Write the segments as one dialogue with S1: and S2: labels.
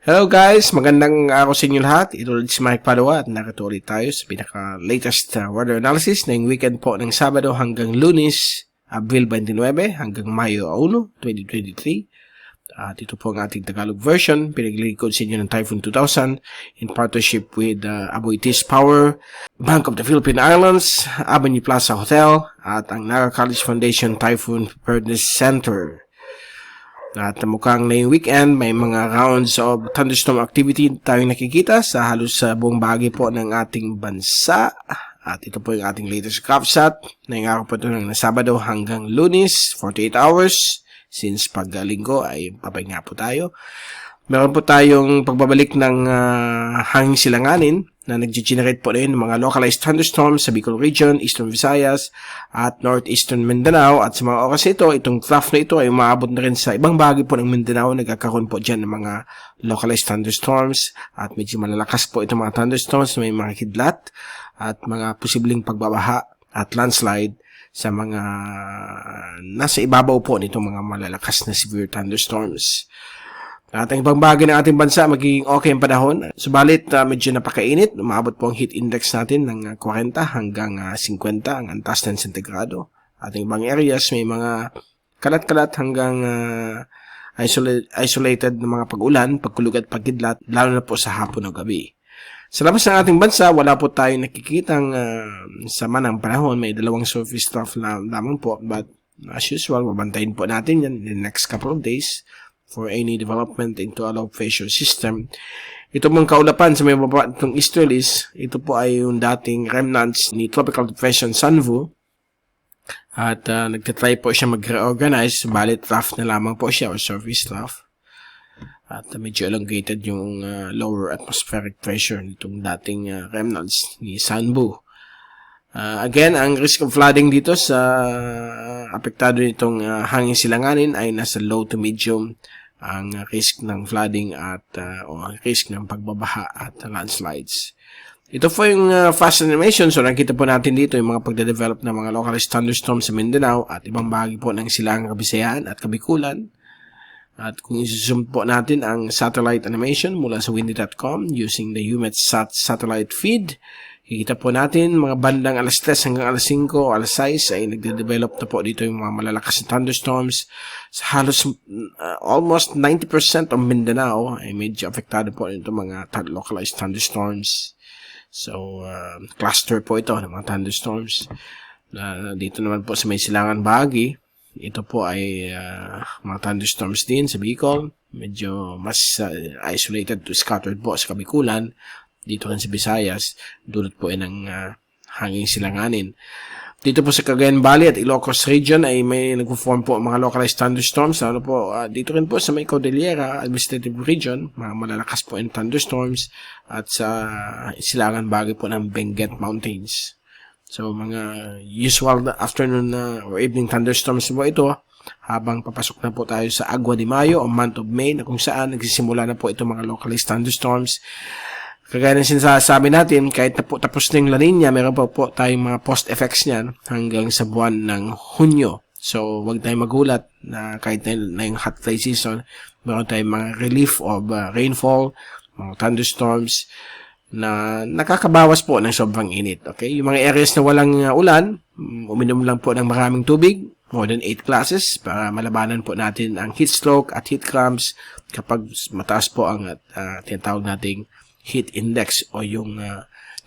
S1: Hello guys, magandang araw sa inyo lahat. Ito ulit si Mike Padua at narito ulit tayo sa pinaka-latest weather analysis na yung weekend po ng Sabado hanggang Lunes, Abril 29 hanggang Mayo 1, 2023. At ito po ang ating Tagalog version. Pinaglilikod sa inyo ng Typhoon 2000 in partnership with Aboitiz Power, Bank of the Philippine Islands, Avenue Plaza Hotel, at ang Naga College Foundation Typhoon Preparedness Center. At mukhang na yung weekend, may mga rounds of thunderstorm activity tayong nakikita sa halos sa buong bahagi po ng ating bansa. At ito po yung ating latest CAPSAT na yung araw po ito ng Sabado hanggang Lunes, 48 hours. Since pag-linggo ay papahinga po tayo. Meron po tayong pagbabalik ng hanging silanganin na nag-generate po rin ng mga localized thunderstorms sa Bicol Region, Eastern Visayas at Northeastern Mindanao. At sa mga oras ito, itong trough na ito ay umaabot na rin sa ibang bahagi po ng Mindanao. Nagkakaroon po dyan ng mga localized thunderstorms at medyo malalakas po itong mga thunderstorms. May mga kidlat at mga posibleng pagbabaha at landslide sa mga nasa ibabaw po nitong mga malalakas na severe thunderstorms. At ang ibang bagay ng ating bansa, magiging okay ang panahon. Subalit, medyo napakainit. Umabot po ang heat index natin ng 40 hanggang 50 ang antas ng sentigrado. At ang ibang areas, may mga kalat-kalat hanggang isolated na mga pag-ulan, pagkulog at pagkidlat, lalo na po sa hapon o gabi. Sa labas ng ating bansa, wala po tayong nakikitang sama ng panahon. May dalawang surface trough lamang po. But as usual, mabantayin po natin yan in the next couple of days for any development into a low pressure system. Ito mong kaulapan sa may baba itong easterlies, ito po ay yung dating remnants ni Tropical Depression Sanvu. At nagtatry po siya mag-reorganize, balit trough na lamang po siya or surface trough. At medyo elongated yung lower atmospheric pressure nitong dating remnants ni Sanvu. Again, ang risk of flooding dito sa apektado nitong hangin silanganin ay nasa low to medium ang risk ng flooding at o risk ng pagbabaha at landslides. Ito po yung fast animation. So, nakita po natin dito yung mga pagde-develop ng mga localized thunderstorms sa Mindanao at ibang bahagi po ng Silangang Kabisayan at Kabikulan. At kung i-zoom po natin ang satellite animation mula sa windy.com using the UMETSAT satellite feed, kikita po natin mga bandang alas 3 hanggang alas 5 o alas 6 ay nagde-develop na po dito yung mga malalakas na thunderstorms. Sa halos almost 90% of Mindanao ay medyo apektado po nito mga localized thunderstorms. So, cluster po ito ng mga thunderstorms. Dito naman po sa may silangan bahagi, ito po ay mga thunderstorms din sa Bicol. Medyo mas isolated to scattered po sa Kabikulan. Dito rin sa Visayas, dulot po ay ng hanging silanganin. Dito po sa Cagayan Valley at Ilocos Region ay may nagpo-form po mga localized thunderstorms. Ano po, dito rin po sa may Cordillera Administrative Region, mga malalakas po ang thunderstorms at sa silangan bagay po ng Benguet Mountains. So, mga usual afternoon or evening thunderstorms po ito habang papasok na po tayo sa Agua de Mayo o month of May na kung saan nagsisimula na po ito mga localized thunderstorms. Kagaya ng sinasabi natin, kahit tapos na yung La Nina, meron pa po tayong mga post-effects niyan hanggang sa buwan ng Hunyo. So, huwag tayong magulat na kahit na yung hot fly season, meron tayong mga relief of rainfall, mga thunderstorms, na nakakabawas po ng sobrang init. Okay? Yung mga areas na walang ulan, uminom lang po ng maraming tubig, more than 8 glasses, para malabanan po natin ang heat stroke at heat cramps kapag mataas po ang tinatawag nating heat index o yung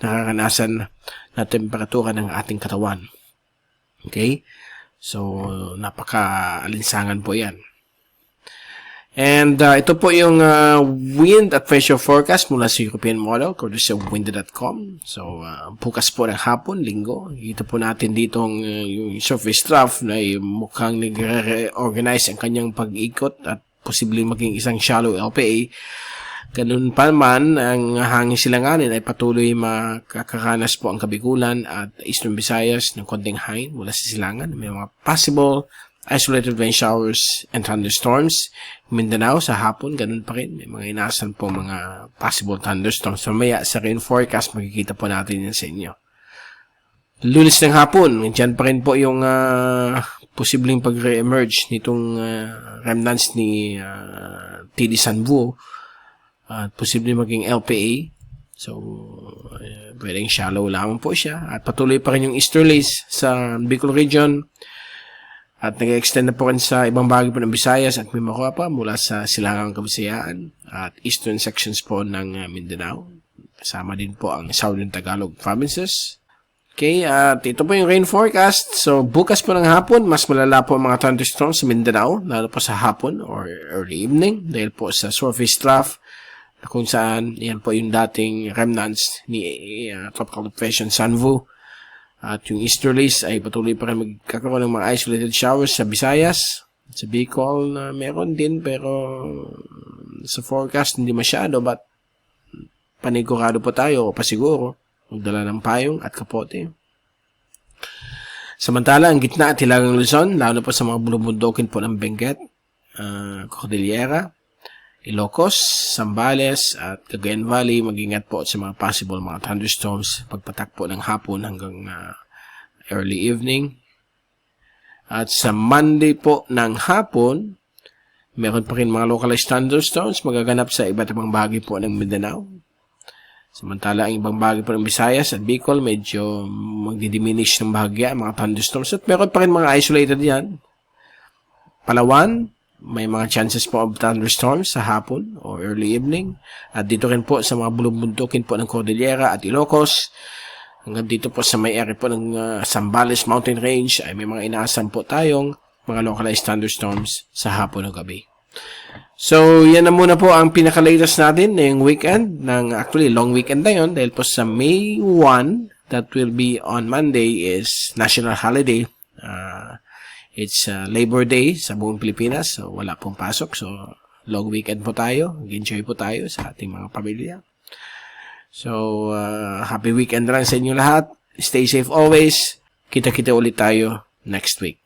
S1: nakakanasan na temperatura ng ating katawan. Okay? So, napaka-alinsangan po yan. And ito po yung wind at pressure forecast mula sa European model, courtesy of windy.com. So, bukas po ng hapon, linggo. Ito po natin ditong yung surface trough na mukhang nag-reorganize ang kanyang pag-ikot at posibleng maging isang shallow LPA. Ganun pa man, ang hangin silanganin ay patuloy makakaranas po ang Kabikulan at Eastern Visayas ng konting hangin mula sa silangan. May mga possible isolated rain showers and thunderstorms. Mindanao sa hapon, ganun pa rin. May mga inaasahan po mga possible thunderstorms. So, maya sa rain forecast, makikita po natin yan sa inyo. Lunes ng hapon, dyan pa rin po yung posibleng pag-re-emerge nitong remnants ni TD Sanvu at posible maging LPA. So, pwedeng shallow lamang po siya. At patuloy pa rin yung easterlies sa Bicol region. At nag-extend na po rin sa ibang bahagi po ng Visayas at Mimaropa mula sa Silangang Kabisayaan at eastern sections po ng Mindanao. Kasama din po ang Southern Tagalog provinces. Okay, at ito po yung rain forecast. So, bukas po ng hapon, mas malala po ang mga thunderstorms sa Mindanao, lalo po sa hapon or early evening, dahil po sa surface trough, kung saan yan po yung dating remnants ni Tropical Depression Sanvu. At yung easterlies ay patuloy pa rin magkakaroon ng mga isolated showers sa Visayas. Sa Bicol, meron din, pero sa forecast hindi masyado, but panigurado po tayo o pasiguro. Magdala ng payong at kapote. Samantala, ang gitna at hilagang Luzon, lalo po sa mga bulubundukin po ng Benguet, Cordillera, Ilocos, Zambales, at Cagayan Valley, mag-ingat po sa mga possible mga thunderstorms pagpatak po ng hapon hanggang early evening. At sa Monday po ng hapon, meron pa rin mga localized thunderstorms magaganap sa iba't ibang bahagi po ng Mindanao. Samantala, ang ibang bahagi po ng Visayas at Bicol, medyo magdidiminish ng bahagya ang mga thunderstorms. At meron pa rin mga isolated yan. Palawan, may mga chances po of thunderstorms sa hapon o early evening. At dito rin po sa mga bulubundukin po ng Cordillera at Ilocos. Hanggang dito po sa may area po ng Zambales Mountain Range ay may mga inaasahan po tayong mga localized thunderstorms sa hapon o gabi. So, yan na muna po ang pinaka-latest natin ngayong weekend. Actually, long weekend na yun dahil po sa May 1, that will be on Monday, is national holiday. It's Labor Day sa buong Pilipinas. So, wala pong pasok. So, long weekend po tayo. Enjoy po tayo sa ating mga pamilya. So, happy weekend lang sa inyo lahat. Stay safe always. Kita-kita ulit tayo next week.